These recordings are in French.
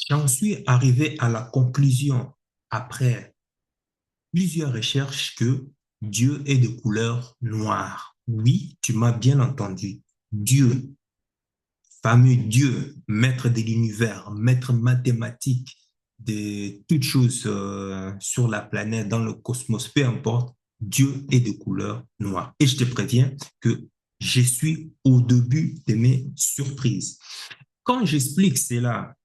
J'en suis arrivé à la conclusion, après plusieurs recherches, que Dieu est de couleur noire. Oui, tu m'as bien entendu. Dieu, fameux Dieu, maître de l'univers, maître mathématique de toutes choses sur la planète, dans le cosmos, peu importe, Dieu est de couleur noire. Et je te préviens que je suis au début de mes surprises. Quand j'explique cela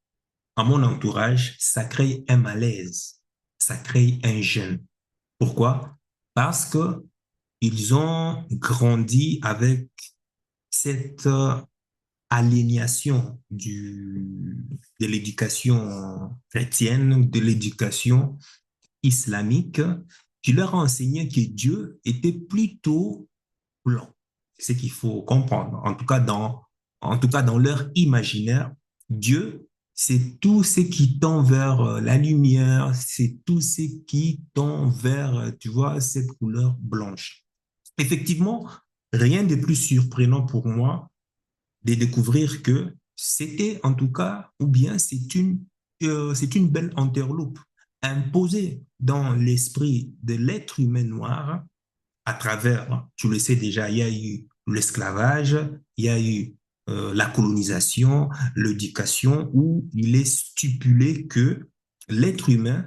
à mon entourage, ça crée un malaise, ça crée un gêne. Pourquoi? Parce que ils ont grandi avec cette aliénation de l'éducation chrétienne, de l'éducation islamique, qui leur a enseigné que Dieu était plutôt blanc. C'est ce qu'il faut comprendre. En tout cas dans leur imaginaire, Dieu, c'est tout ce qui tend vers la lumière, c'est tout ce qui tend vers, tu vois, cette couleur blanche. Effectivement, rien de plus surprenant pour moi de découvrir que c'était en tout cas, ou bien c'est une belle entourloupe imposée dans l'esprit de l'être humain noir à travers, tu le sais déjà, il y a eu l'esclavage, il y a eu la colonisation, l'éducation, où il est stipulé que l'être humain,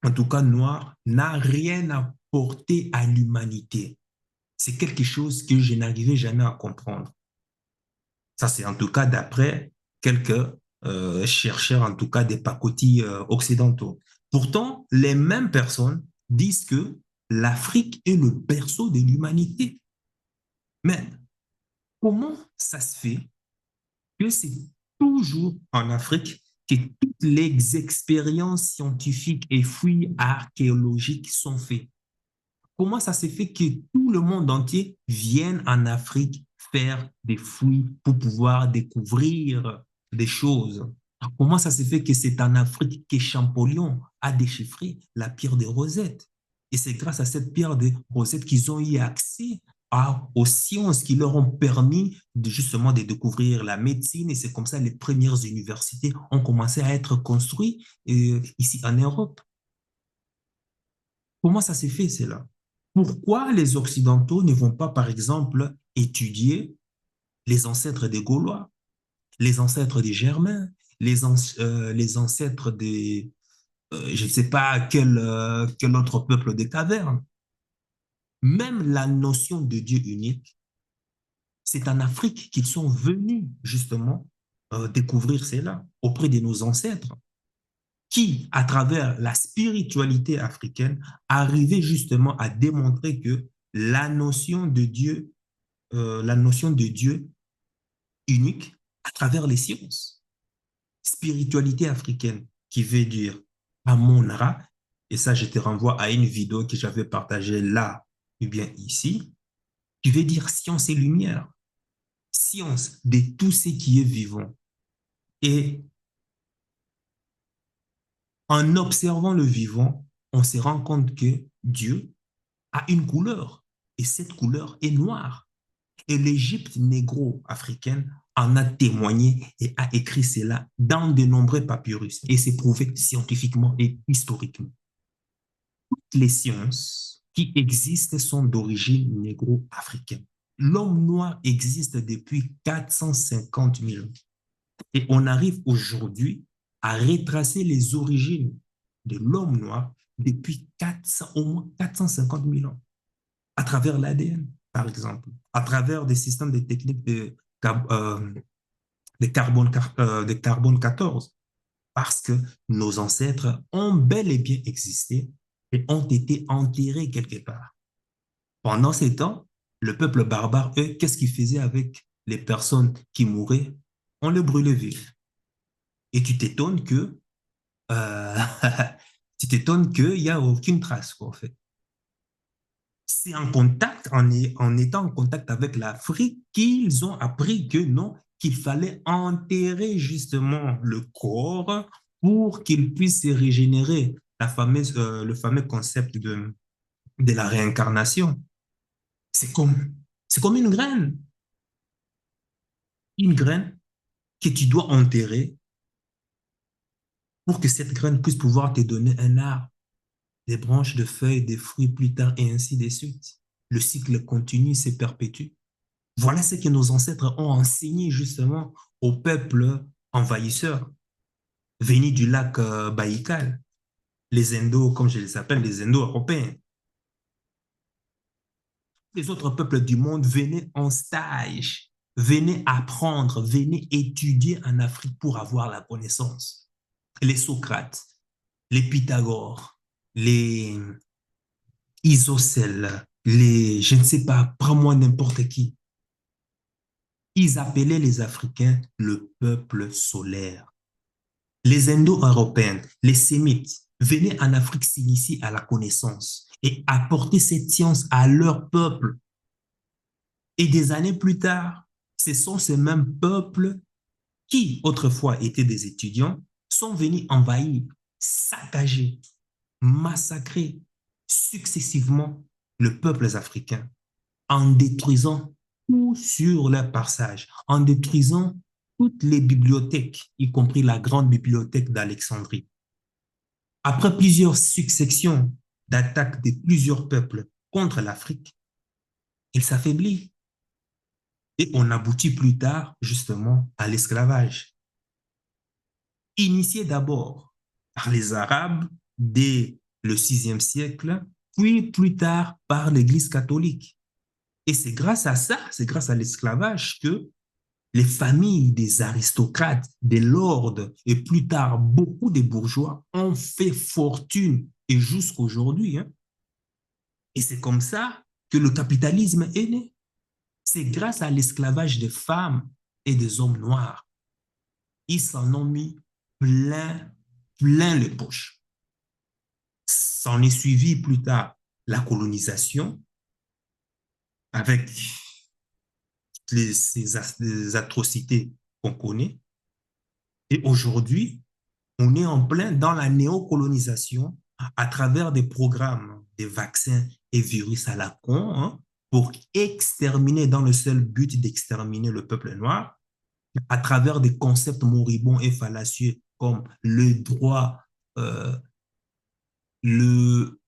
en tout cas noir, n'a rien à porter à l'humanité. C'est quelque chose que je n'arrivais jamais à comprendre. Ça, c'est en tout cas d'après quelques chercheurs, en tout cas des pacotis occidentaux. Pourtant, les mêmes personnes disent que l'Afrique est le berceau de l'humanité. Mais comment ça se fait que c'est toujours en Afrique que toutes les expériences scientifiques et fouilles archéologiques sont faites? Comment ça se fait que tout le monde entier vienne en Afrique faire des fouilles pour pouvoir découvrir des choses? Comment ça se fait que c'est en Afrique que Champollion a déchiffré la pierre de Rosette? Et c'est grâce à cette pierre de Rosette qu'ils ont eu accès aux sciences qui leur ont permis justement de découvrir la médecine. Et c'est comme ça que les premières universités ont commencé à être construites ici en Europe. Comment ça s'est fait, cela? Pourquoi les Occidentaux ne vont pas, par exemple, étudier les ancêtres des Gaulois, les ancêtres des Germains, les ancêtres des, je ne sais pas, quel autre peuple des cavernes? Même la notion de Dieu unique, c'est en Afrique qu'ils sont venus justement découvrir cela auprès de nos ancêtres qui, à travers la spiritualité africaine, arrivaient justement à démontrer que la notion de Dieu unique à travers les sciences. Spiritualité africaine, qui veut dire Amonra, et ça, je te renvoie à une vidéo que j'avais partagée là, ou bien ici, qui veut dire science et lumière, science de tout ce qui est vivant. Et en observant le vivant, on se rend compte que Dieu a une couleur, et cette couleur est noire. Et l'Égypte négro-africaine en a témoigné et a écrit cela dans de nombreux papyrus. Et c'est prouvé scientifiquement et historiquement. Toutes les sciences qui existent sont d'origine négro-africaine. L'homme noir existe depuis 450 000 ans. Et on arrive aujourd'hui à retracer les origines de l'homme noir depuis au moins 450 000 ans à travers l'ADN, par exemple, à travers des systèmes de techniques de carbone 14, parce que nos ancêtres ont bel et bien existé et ont été enterrés quelque part. Pendant ces temps, le peuple barbare, eux, qu'est-ce qu'ils faisaient avec les personnes qui mouraient? On les brûlait vifs. Et tu t'étonnes que euh, tu t'étonnes qu'il n'y a aucune trace, quoi, en fait. C'est en étant en contact avec l'Afrique qu'ils ont appris que non, qu'il fallait enterrer justement le corps pour qu'il puisse se régénérer, le fameux concept de la réincarnation. C'est comme, c'est comme une graine que tu dois enterrer pour que cette graine puisse pouvoir te donner un arbre, des branches, des feuilles, des fruits plus tard, et ainsi de suite. Le cycle continue, se perpétue. Voilà ce que nos ancêtres ont enseigné justement aux peuples envahisseurs venus du lac Baïkal, les Indo, comme je les appelle, les Indo-Européens. Les autres peuples du monde venaient en stage, venaient apprendre, venaient étudier en Afrique pour avoir la connaissance. Les Socrates, les Pythagore, les Isocèles, les, je ne sais pas, prends-moi n'importe qui. Ils appelaient les Africains le peuple solaire. Les Indo-Européens, les Sémites, venaient en Afrique s'initier à la connaissance et apporter cette science à leur peuple. Et des années plus tard, ce sont ces mêmes peuples qui, autrefois étaient des étudiants, sont venus envahir, saccager, massacrer successivement le peuple africain en détruisant tout sur leur passage, en détruisant toutes les bibliothèques, y compris la grande bibliothèque d'Alexandrie. Après plusieurs successions d'attaques de plusieurs peuples contre l'Afrique, il s'affaiblit. Et on aboutit plus tard, justement, à l'esclavage. Initié d'abord par les Arabes dès le VIe siècle, puis plus tard par l'Église catholique. Et c'est grâce à ça, c'est grâce à l'esclavage que les familles des aristocrates, des lords et plus tard beaucoup de bourgeois ont fait fortune et jusqu'aujourd'hui. Hein. Et c'est comme ça que le capitalisme est né. C'est grâce à l'esclavage des femmes et des hommes noirs. Ils s'en ont mis plein les poches. S'en est suivi plus tard la colonisation avec ces atrocités qu'on connaît. Et aujourd'hui, on est en plein dans la néocolonisation à travers des programmes, des vaccins et virus à la con, hein, pour exterminer, dans le seul but d'exterminer le peuple noir, à travers des concepts moribonds et fallacieux comme euh, le,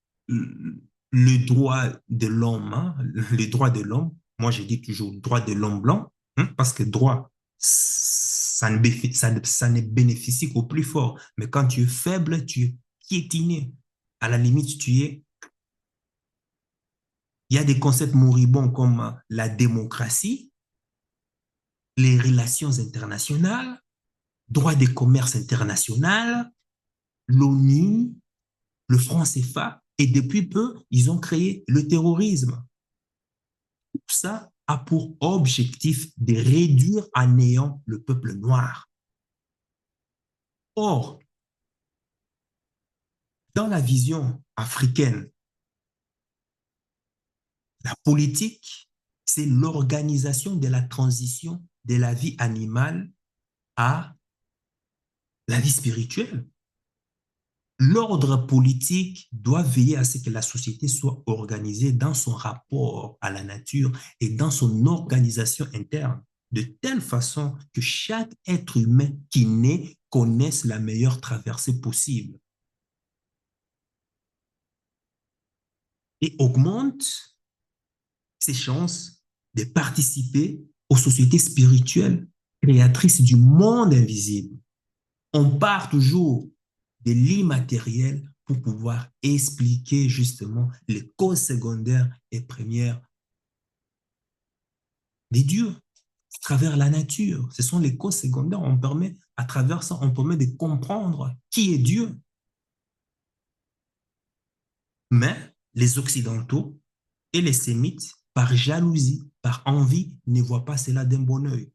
le droit de l'homme, hein, le droit de l'homme. Moi, je dis toujours droit de l'homme blanc, hein, parce que droit, ça ne bénéficie qu'au plus fort. Mais quand tu es faible, tu es piétiné. À la limite, il y a des concepts moribonds comme la démocratie, les relations internationales, droit des commerces international, l'ONU, le franc CFA, et depuis peu, ils ont créé le terrorisme. Tout ça a pour objectif de réduire à néant le peuple noir. Or, dans la vision africaine, la politique, c'est l'organisation de la transition de la vie animale à la vie spirituelle. L'ordre politique doit veiller à ce que la société soit organisée dans son rapport à la nature et dans son organisation interne, de telle façon que chaque être humain qui naît connaisse la meilleure traversée possible et augmente ses chances de participer aux sociétés spirituelles créatrices du monde invisible. On part toujours de l'immatériel pour pouvoir expliquer justement les causes secondaires et premières des dieux à travers la nature. Ce sont les causes secondaires. On permet, à travers ça, on permet de comprendre qui est Dieu. Mais les Occidentaux et les Sémites, par jalousie, par envie, ne voient pas cela d'un bon œil.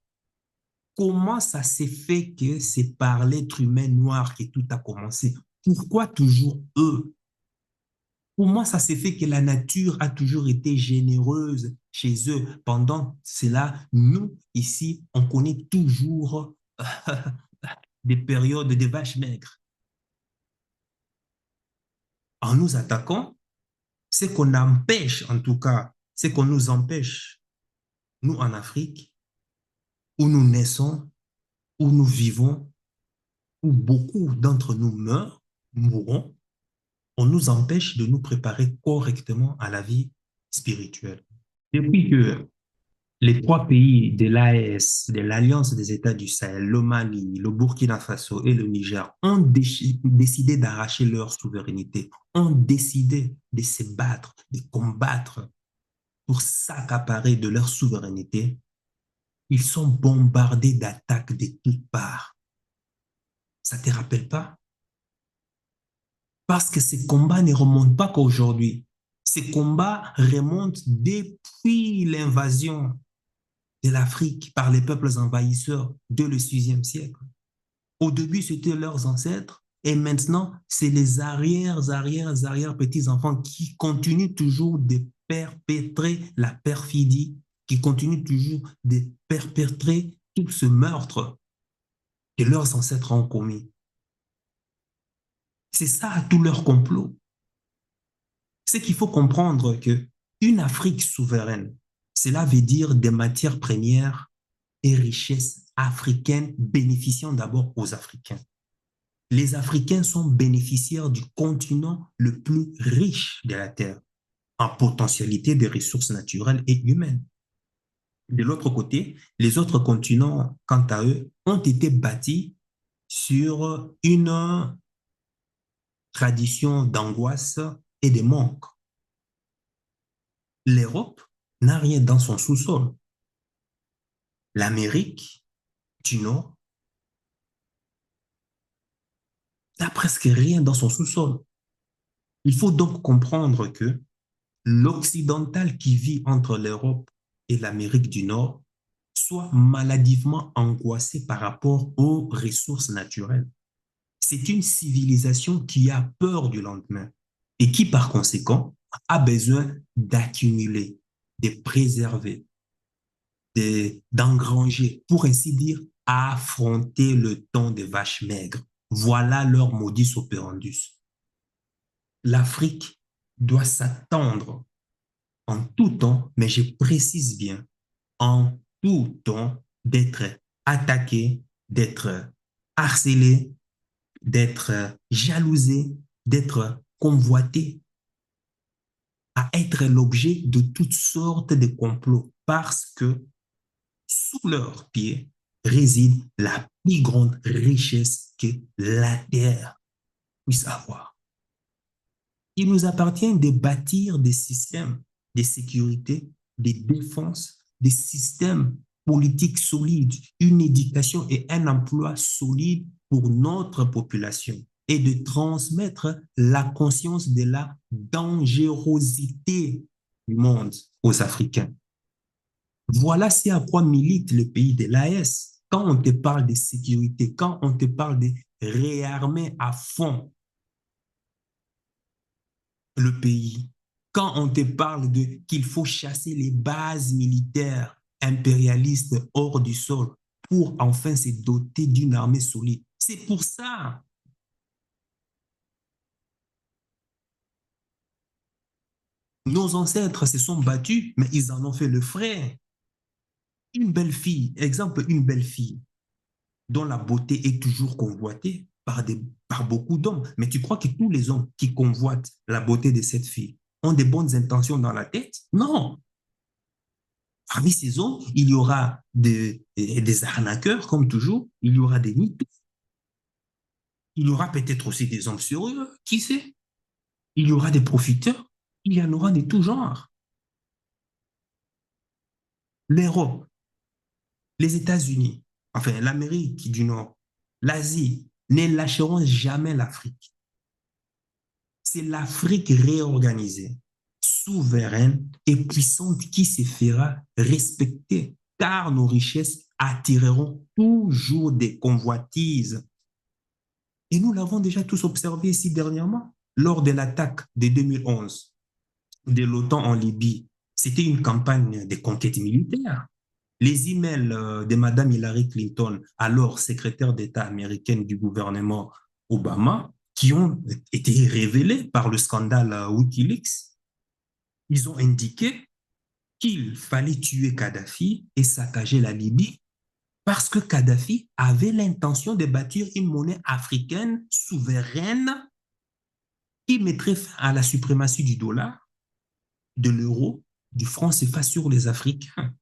Comment ça s'est fait que c'est par l'être humain noir que tout a commencé? Pourquoi toujours eux? Comment ça s'est fait que la nature a toujours été généreuse chez eux? Pendant cela, nous, ici, on connaît toujours des périodes de vaches maigres. En nous attaquant, c'est qu'on empêche, en tout cas, c'est qu'on nous empêche, nous en Afrique, où nous naissons, où nous vivons, où beaucoup d'entre nous mourront, on nous empêche de nous préparer correctement à la vie spirituelle. Depuis que les trois pays de l'AES, de l'Alliance des États du Sahel, le Mali, le Burkina Faso et le Niger, ont décidé d'arracher leur souveraineté, ont décidé de se battre, de combattre pour s'accaparer de leur souveraineté, ils sont bombardés d'attaques de toutes parts. Ça ne te rappelle pas? Parce que ces combats ne remontent pas qu'aujourd'hui. Ces combats remontent depuis l'invasion de l'Afrique par les peuples envahisseurs dès le 6e siècle. Au début, c'était leurs ancêtres et maintenant, c'est les arrière petits-enfants qui continuent toujours de perpétrer la perfidie, qui continuent toujours de perpétrer tout ce meurtre que leurs ancêtres ont commis. C'est ça tout leur complot. C'est qu'il faut comprendre que une Afrique souveraine, cela veut dire des matières premières et richesses africaines bénéficiant d'abord aux Africains. Les Africains sont bénéficiaires du continent le plus riche de la Terre en potentialité des ressources naturelles et humaines. De l'autre côté, les autres continents, quant à eux, ont été bâtis sur une tradition d'angoisse et de manque. L'Europe n'a rien dans son sous-sol. L'Amérique du Nord n'a presque rien dans son sous-sol. Il faut donc comprendre que l'occidental qui vit entre l'Europe et l'Amérique du Nord soit maladivement angoissé par rapport aux ressources naturelles. C'est une civilisation qui a peur du lendemain et qui, par conséquent, a besoin d'accumuler, de préserver, d'engranger, pour ainsi dire, à affronter le temps des vaches maigres. Voilà leur modus operandus. L'Afrique doit s'attendre en tout temps, mais je précise bien, en tout temps, d'être attaquée, d'être harcelée, d'être jalousée, d'être convoitée, à être l'objet de toutes sortes de complots parce que sous leurs pieds réside la plus grande richesse que la terre puisse avoir. Il nous appartient de bâtir des systèmes de sécurité, de défense, des systèmes politiques solides, une éducation et un emploi solide pour notre population et de transmettre la conscience de la dangerosité du monde aux Africains. Voilà ce à quoi milite le pays de l'AES. Quand on te parle de sécurité, quand on te parle de réarmer à fond le pays, quand on te parle de qu'il faut chasser les bases militaires impérialistes hors du sol pour enfin se doter d'une armée solide, c'est pour ça. Nos ancêtres se sont battus, mais ils en ont fait le frais. Une belle fille, exemple, une belle fille dont la beauté est toujours convoitée par beaucoup d'hommes. Mais tu crois que tous les hommes qui convoitent la beauté de cette fille ont des bonnes intentions dans la tête? Non. Parmi ces hommes, il y aura des arnaqueurs, comme toujours, il y aura des mythes, il y aura peut-être aussi des hommes sérieux, qui sait? Il y aura des profiteurs, il y en aura de tout genre. L'Europe, les États-Unis, enfin l'Amérique du Nord, l'Asie, ne lâcheront jamais l'Afrique. C'est l'Afrique réorganisée, souveraine et puissante qui se fera respecter, car nos richesses attireront toujours des convoitises. Et nous l'avons déjà tous observé ici dernièrement, lors de l'attaque de 2011 de l'OTAN en Libye. C'était une campagne de conquête militaire. Les emails de Mme Hillary Clinton, alors secrétaire d'État américaine du gouvernement Obama, qui ont été révélés par le scandale Wikileaks, ils ont indiqué qu'il fallait tuer Kadhafi et saccager la Libye Parce que Kadhafi avait l'intention de bâtir une monnaie africaine souveraine qui mettrait fin à la suprématie du dollar, de l'euro, du franc CFA sur les Africains.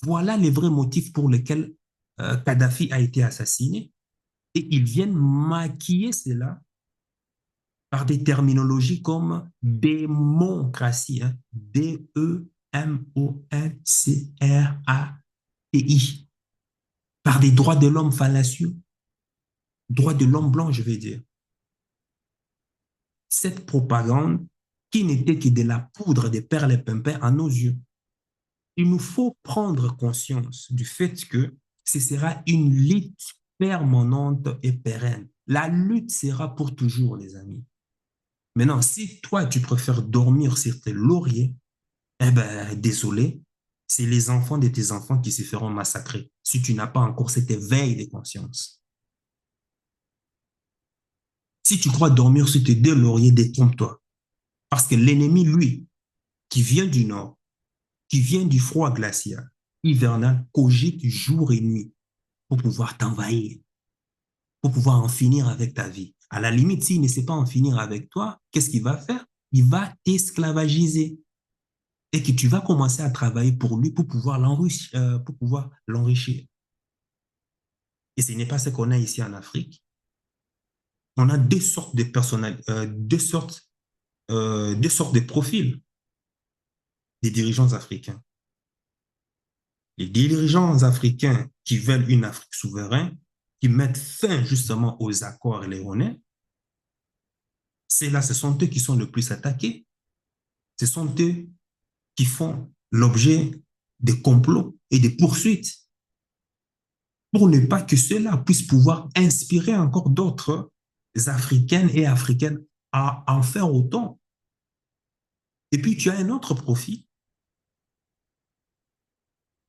Voilà les vrais motifs pour lesquels Kadhafi a été assassiné. Et ils viennent maquiller cela par des terminologies comme démocratie, hein, D-E-M-O-N-C-R-A-T-I, par des droits de l'homme fallacieux, droits de l'homme blanc, je vais dire. Cette propagande qui n'était que de la poudre des perles et pimpins à nos yeux. Il nous faut prendre conscience du fait que ce sera une lutte permanente et pérenne. La lutte sera pour toujours, les amis. Maintenant, si toi, tu préfères dormir sur tes lauriers, eh ben, désolé, c'est les enfants de tes enfants qui se feront massacrer si tu n'as pas encore cet éveil de conscience. Si tu crois dormir sur tes deux lauriers, détrompe-toi. Parce que l'ennemi, lui, qui vient du nord, qui vient du froid glacial, hivernal, cogite jour et nuit pour pouvoir t'envahir, pour pouvoir en finir avec ta vie. À la limite, s'il ne sait pas en finir avec toi, qu'est-ce qu'il va faire? Il va t'esclavagiser et que tu vas commencer à travailler pour lui pour pouvoir l'enrichir, pour pouvoir l'enrichir. Et ce n'est pas ce qu'on a ici en Afrique. On a deux sortes de personnalités, deux sortes de profils des dirigeants africains. Les dirigeants africains qui veulent une Afrique souveraine, qui mettent fin justement aux accords léonais, c'est là, ce sont eux qui sont le plus attaqués. Ce sont eux qui font l'objet de complots et de poursuites pour ne pas que cela puisse pouvoir inspirer encore d'autres Africaines et Africaines à en faire autant. Et puis, tu as un autre profil,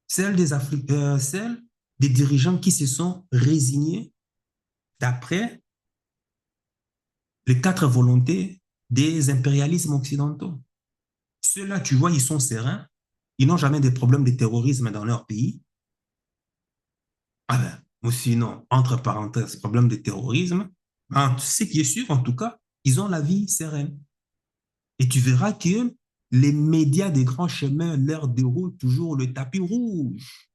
celle des dirigeants qui se sont résignés d'après les quatre volontés des impérialismes occidentaux. Ceux-là, tu vois, ils sont sereins, ils n'ont jamais de problème de terrorisme dans leur pays. Ah ben, ou sinon, entre parenthèses, problème de terrorisme, ce qui est sûr, en tout cas, ils ont la vie sereine. Et tu verras que les médias des grands chemins leur déroulent toujours le tapis rouge.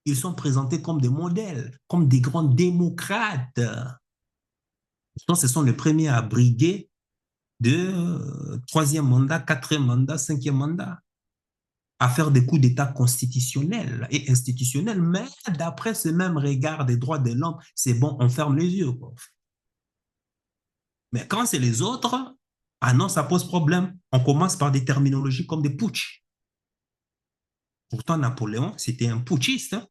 Ils sont présentés comme des modèles, comme des grands démocrates. Pourtant, ce sont les premiers à briguer de troisième mandat, quatrième mandat, cinquième mandat, à faire des coups d'État constitutionnels et institutionnels, mais d'après ce même regard des droits de l'homme, c'est bon, on ferme les yeux, quoi. Mais quand c'est les autres, ah non, ça pose problème. On commence par des terminologies comme des putsch. Pourtant, Napoléon, c'était un putschiste, hein.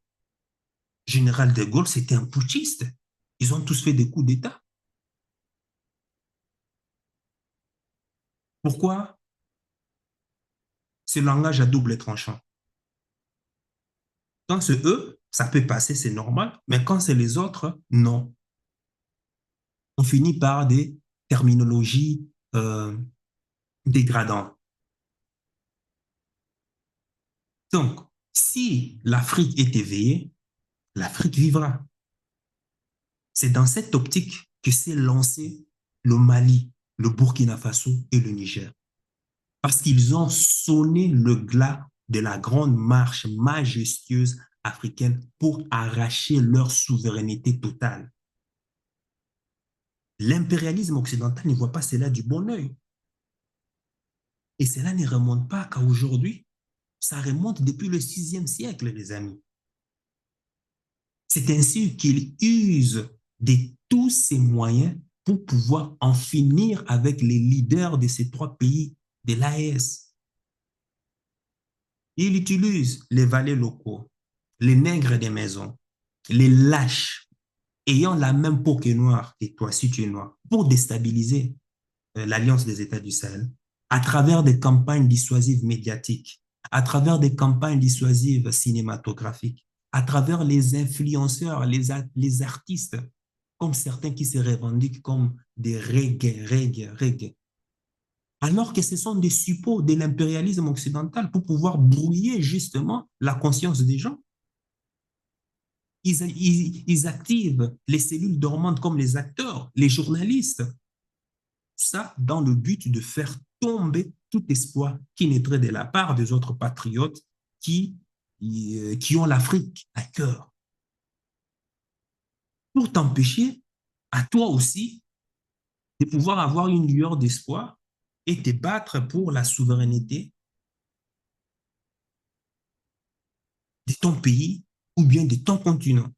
Général de Gaulle, c'était un putschiste. Ils ont tous fait des coups d'État. Pourquoi ce langage à double tranchant? Quand c'est eux, ça peut passer, c'est normal, mais quand c'est les autres, non. On finit par des terminologies dégradantes. Donc, si l'Afrique est éveillée, l'Afrique vivra. C'est dans cette optique que s'est lancé le Mali, le Burkina Faso et le Niger. Parce qu'ils ont sonné le glas de la grande marche majestueuse africaine pour arracher leur souveraineté totale. L'impérialisme occidental ne voit pas cela du bon œil. Et cela ne remonte pas qu'à aujourd'hui. Ça remonte depuis le 6e siècle, les amis. C'est ainsi qu'il use de tous ses moyens pour pouvoir en finir avec les leaders de ces trois pays de l'AES. Il utilise les valets locaux, les nègres des maisons, les lâches, ayant la même peau que noire que toi, si tu es noir, pour déstabiliser l'Alliance des États du Sahel à travers des campagnes dissuasives médiatiques, à travers des campagnes dissuasives cinématographiques, à travers les influenceurs, les artistes, comme certains qui se revendiquent comme des reggae. Alors que ce sont des suppôts de l'impérialisme occidental pour pouvoir brouiller justement la conscience des gens. ils activent les cellules dormantes comme les acteurs, les journalistes. Ça, dans le but de faire tomber tout espoir qui naîtrait de la part des autres patriotes qui ont l'Afrique à cœur. Pour t'empêcher, à toi aussi, de pouvoir avoir une lueur d'espoir et te battre pour la souveraineté de ton pays ou bien de ton continent.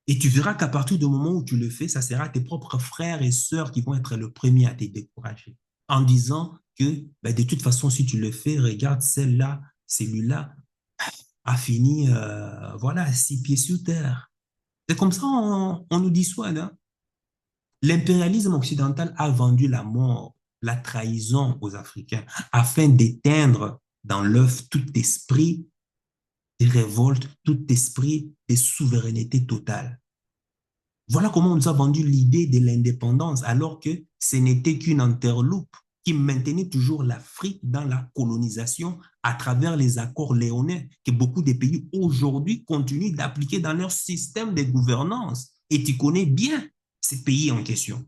Et tu verras qu'à partir du moment où tu le fais, ça sera tes propres frères et sœurs qui vont être le premier à te décourager en disant que ben, de toute façon, si tu le fais, regarde celle-là, celui-là a fini, voilà, 6 pieds sur terre. C'est comme ça on nous dissuade. Hein. L'impérialisme occidental a vendu la mort, la trahison aux Africains afin d'éteindre dans l'œuf tout esprit de révolte, tout esprit de souveraineté totale. Voilà comment on nous a vendu l'idée de l'indépendance, alors que ce n'était qu'une entourloupe qui maintenait toujours l'Afrique dans la colonisation à travers les accords léonins que beaucoup de pays aujourd'hui continuent d'appliquer dans leur système de gouvernance. Et tu connais bien ces pays en question.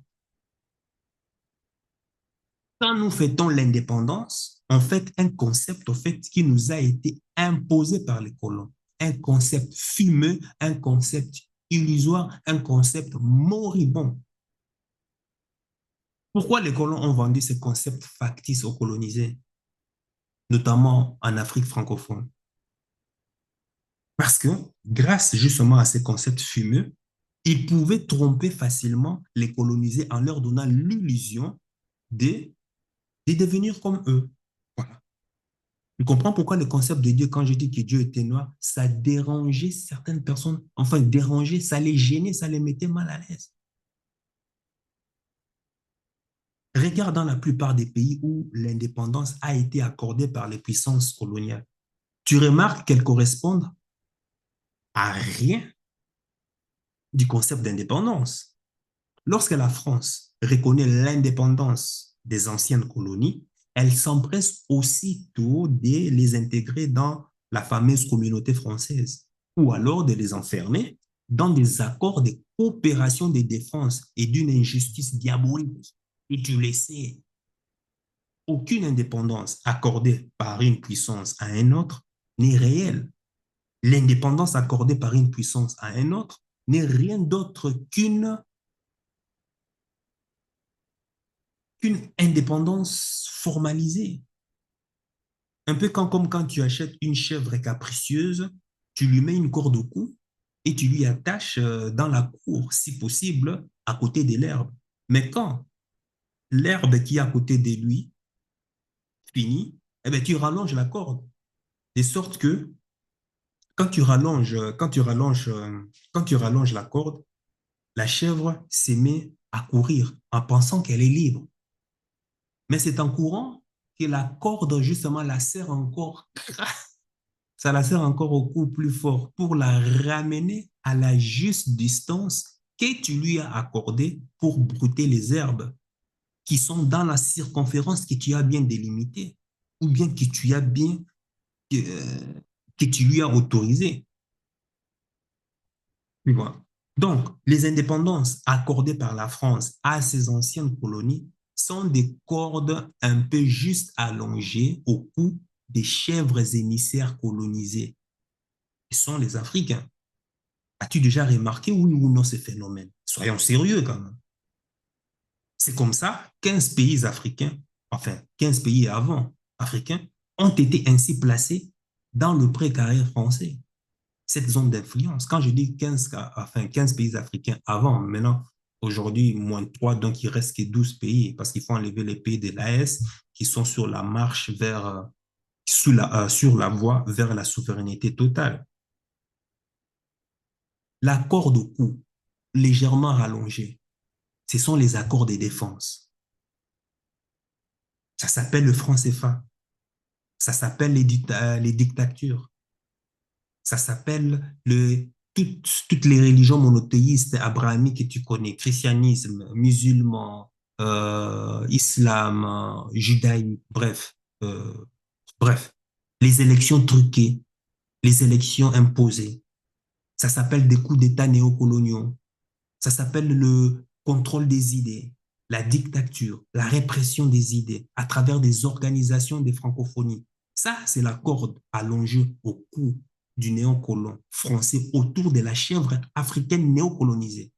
Quand nous fêtons l'indépendance, on fait un concept au fait, qui nous a été imposé par les colons. Un concept fumeux, un concept illusoire, un concept moribond. Pourquoi les colons ont vendu ce concept factice aux colonisés, notamment en Afrique francophone? Parce que grâce justement à ces concepts fumeux, ils pouvaient tromper facilement les colonisés en leur donnant l'illusion de, de devenir comme eux. Voilà. Tu comprends pourquoi le concept de Dieu, quand je dis que Dieu était noir, ça dérangeait certaines personnes, enfin dérangeait, ça les gênait, ça les mettait mal à l'aise. Regarde dans la plupart des pays où l'indépendance a été accordée par les puissances coloniales. Tu remarques qu'elles correspondent à rien du concept d'indépendance. Lorsque la France reconnaît l'indépendance des anciennes colonies, elle s'empresse aussitôt de les intégrer dans la fameuse communauté française, ou alors de les enfermer dans des accords de coopération de défense et d'une injustice diabolique. Et tu le sais, aucune indépendance accordée par une puissance à un autre n'est réelle. L'indépendance accordée par une puissance à un autre n'est rien d'autre qu'une indépendance formalisée. Un peu comme quand tu achètes une chèvre capricieuse, tu lui mets une corde au cou et tu lui attaches dans la cour, si possible, à côté de l'herbe. Mais quand l'herbe qui est à côté de lui finit, eh bien, tu rallonges la corde, de sorte que quand tu rallonges la corde, la chèvre se met à courir en pensant qu'elle est libre. Mais c'est en courant que la corde, justement, la serre encore, ça la serre encore au cou plus fort pour la ramener à la juste distance que tu lui as accordée pour brouter les herbes qui sont dans la circonférence que tu as bien délimitée ou bien que tu lui as autorisée. Tu vois. Donc, les indépendances accordées par la France à ses anciennes colonies sont des cordes un peu juste allongées au cou des chèvres émissaires colonisés. Ce sont les Africains. As-tu déjà remarqué, oui ou non, ce phénomène? Soyons sérieux quand même. C'est comme ça, 15 pays africains, enfin 15 pays avant africains, ont été ainsi placés dans le précaré français. Cette zone d'influence. Quand je dis 15 pays africains avant, maintenant, aujourd'hui, moins 3, donc il reste que 12 pays parce qu'il faut enlever les pays de l'AES qui sont sur la marche vers, sur la voie vers la souveraineté totale. L'accord de coût légèrement rallongé, ce sont les accords de défense. Ça s'appelle le franc CFA. Ça s'appelle les dictatures. Ça s'appelle toutes les religions monothéistes abrahamiques que tu connais, christianisme, musulman, islam, judaïsme, bref, les élections truquées, les élections imposées. Ça s'appelle des coups d'État néocoloniaux. Ça s'appelle le contrôle des idées, la dictature, la répression des idées à travers des organisations des francophonies. Ça, c'est la corde allongée au cou du néocolon français autour de la chèvre africaine néocolonisée,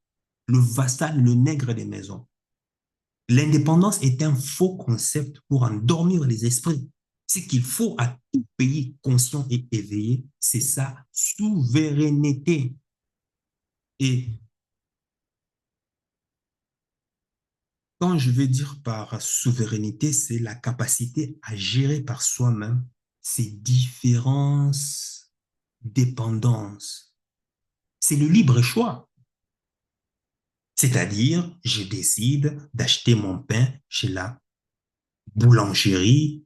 le vassal, le nègre des maisons. L'indépendance est un faux concept pour endormir les esprits. Ce qu'il faut à tout pays conscient et éveillé, c'est sa souveraineté. Et quand je veux dire par souveraineté, c'est la capacité à gérer par soi-même ses différentes dépendances. C'est le libre choix. C'est-à-dire, je décide d'acheter mon pain chez la boulangerie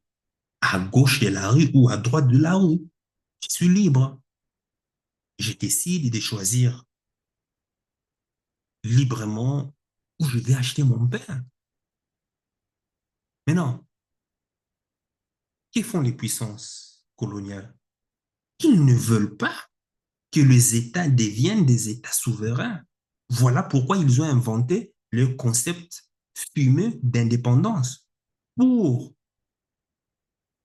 à gauche de la rue ou à droite de la rue. Je suis libre. Je décide de choisir librement où je vais acheter mon pain. Mais non, que font les puissances coloniales? Ils ne veulent pas que les États deviennent des États souverains. Voilà pourquoi ils ont inventé le concept fumeux d'indépendance pour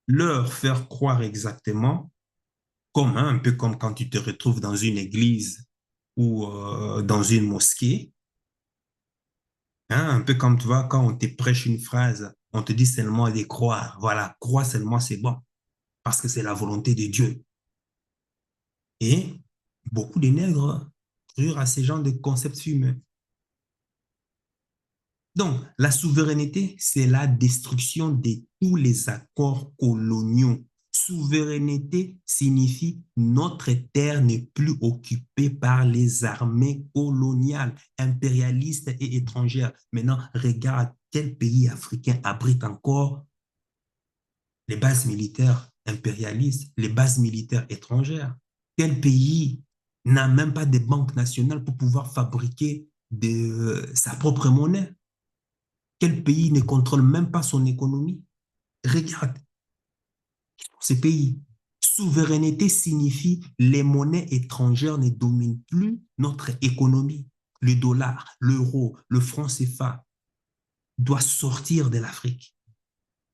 leur faire croire exactement, comme un peu comme quand tu te retrouves dans une église ou dans une mosquée, hein, un peu comme tu vois, quand on te prêche une phrase, on te dit seulement de croire. Voilà, croire seulement, c'est bon, parce que c'est la volonté de Dieu. Et beaucoup de nègres crurent à ces genres de concepts fumeux. Donc, la souveraineté, c'est la destruction de tous les accords coloniaux. Souveraineté signifie notre terre n'est plus occupée par les armées coloniales, impérialistes et étrangères. Maintenant, regarde quel pays africain abrite encore les bases militaires impérialistes, les bases militaires étrangères. Quel pays n'a même pas de banque nationale pour pouvoir fabriquer sa propre monnaie? Quel pays ne contrôle même pas son économie? Regarde ces pays. Souveraineté signifie les monnaies étrangères ne dominent plus notre économie. Le dollar, l'euro, le franc CFA doit sortir de l'Afrique.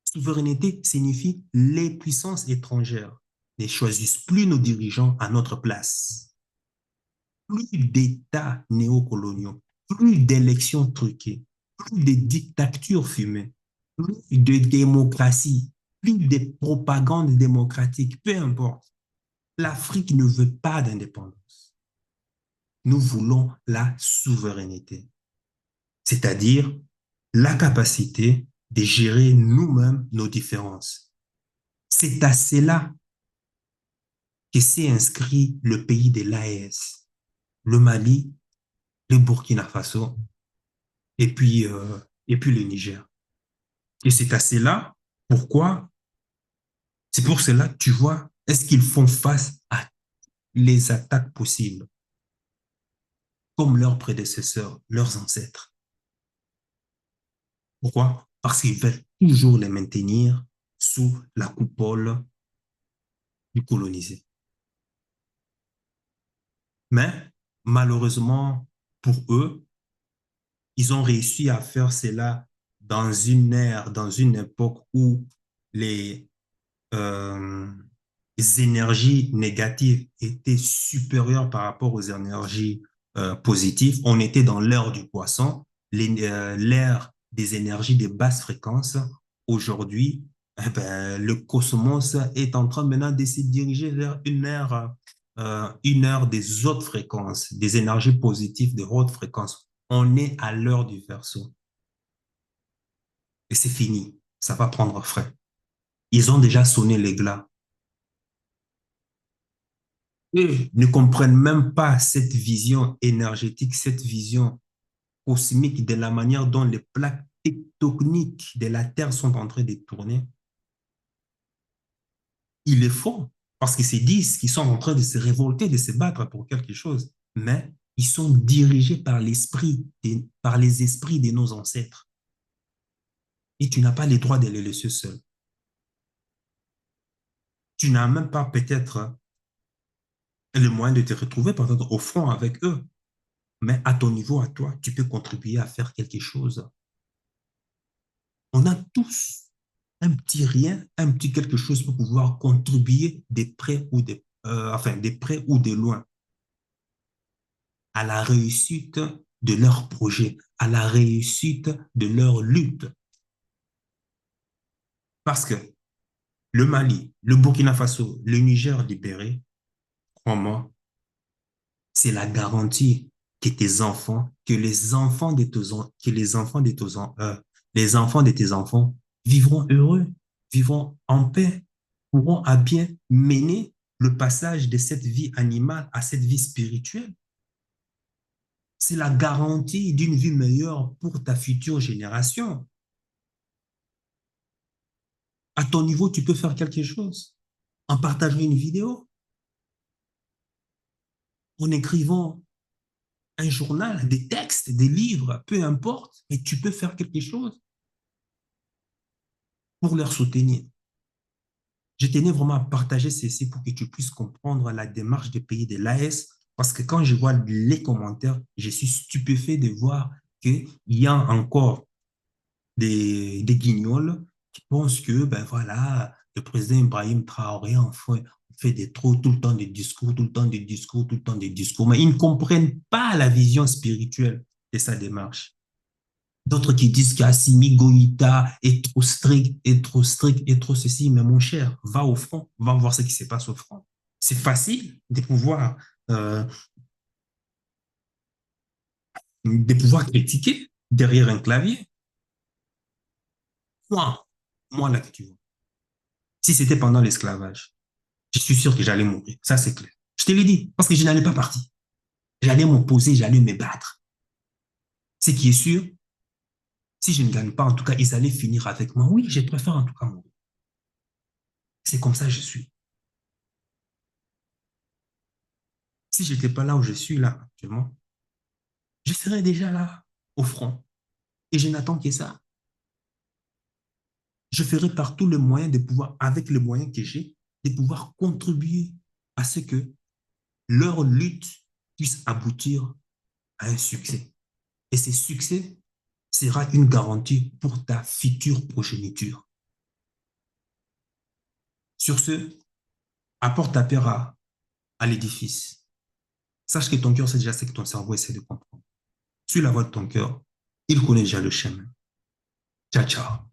Souveraineté signifie les puissances étrangères ne choisissent plus nos dirigeants à notre place. Plus d'États néocoloniaux, plus d'élections truquées, plus de dictatures fumées, plus de démocratie, plus de propagande démocratique, peu importe. L'Afrique ne veut pas d'indépendance. Nous voulons la souveraineté, c'est-à-dire la capacité de gérer nous-mêmes nos différences. C'est à cela que s'est inscrit le pays de l'AES, le Mali, le Burkina Faso et puis le Niger. Et c'est à cela pourquoi, c'est pour cela que tu vois, est-ce qu'ils font face à les attaques possibles, comme leurs prédécesseurs, leurs ancêtres. Pourquoi? Parce qu'ils veulent toujours les maintenir sous la coupole du colonisé. Mais malheureusement, pour eux, ils ont réussi à faire cela dans une ère, dans une époque où les, euh, les énergies négatives étaient supérieures par rapport aux énergies positives. On était dans l'ère du poisson, l'ère des énergies de basse fréquence. Aujourd'hui, eh ben, le cosmos est en train maintenant de se diriger vers une ère des hautes fréquences, des énergies positives de haute fréquence. On est à l'heure du Verseau. Et c'est fini. Ça va prendre frais. Ils ont déjà sonné les glas. Eux ne comprennent même pas cette vision énergétique, cette vision cosmique de la manière dont les plaques tectoniques de la Terre sont en train de tourner. Ils le font parce qu'ils se disent qu'ils sont en train de se révolter, de se battre pour quelque chose. Mais ils sont dirigés par l'esprit, par les esprits de nos ancêtres. Et tu n'as pas le droit de les laisser seuls. Tu n'as même pas peut-être et le moyen de te retrouver, par exemple, au front avec eux. Mais à ton niveau, à toi, tu peux contribuer à faire quelque chose. On a tous un petit rien, un petit quelque chose pour pouvoir contribuer des près ou enfin, des près ou de loin à la réussite de leur projet, à la réussite de leur lutte. Parce que le Mali, le Burkina Faso, le Niger libéré, crois-moi, c'est la garantie que tes enfants, que les enfants de tes, que les enfants de tes enfants vivront heureux, vivront en paix, pourront à bien mener le passage de cette vie animale à cette vie spirituelle. C'est la garantie d'une vie meilleure pour ta future génération. À ton niveau, tu peux faire quelque chose en partageant une vidéo, en écrivant un journal, des textes, des livres, peu importe, mais tu peux faire quelque chose pour leur soutenir. Je tenais vraiment à partager ceci pour que tu puisses comprendre la démarche des pays de l'AS, parce que quand je vois les commentaires, je suis stupéfait de voir qu'il y a encore des guignols qui pensent que, ben voilà, le président Ibrahim Traoré fait des trop, tout le temps des discours, tout le temps des discours, tout le temps des discours, mais ils ne comprennent pas la vision spirituelle de sa démarche. D'autres qui disent qu'Assimi Goïta est trop strict, est trop strict, est trop ceci. Mais mon cher, va au front, va voir ce qui se passe au front. C'est facile euh, de pouvoir critiquer derrière un clavier. Moi, moi là que tu vois. Si c'était pendant l'esclavage, je suis sûr que j'allais mourir. Ça, c'est clair. Je te l'ai dit, parce que je n'allais pas partir. J'allais m'opposer, j'allais me battre. Ce qui est sûr, si je ne gagne pas, en tout cas, ils allaient finir avec moi. Oui, je préfère en tout cas mourir. C'est comme ça que je suis. Si je n'étais pas là où je suis là actuellement, je serais déjà là, au front. Et je n'attends que ça. Je ferai par tous les moyens de pouvoir, avec les moyens que j'ai, de pouvoir contribuer à ce que leur lutte puisse aboutir à un succès. Et ce succès sera une garantie pour ta future progéniture. Sur ce, apporte ta paire à l'édifice. Sache que ton cœur sait déjà ce que ton cerveau essaie de comprendre. Suis la voie de ton cœur. Il connaît déjà le chemin. Ciao, ciao.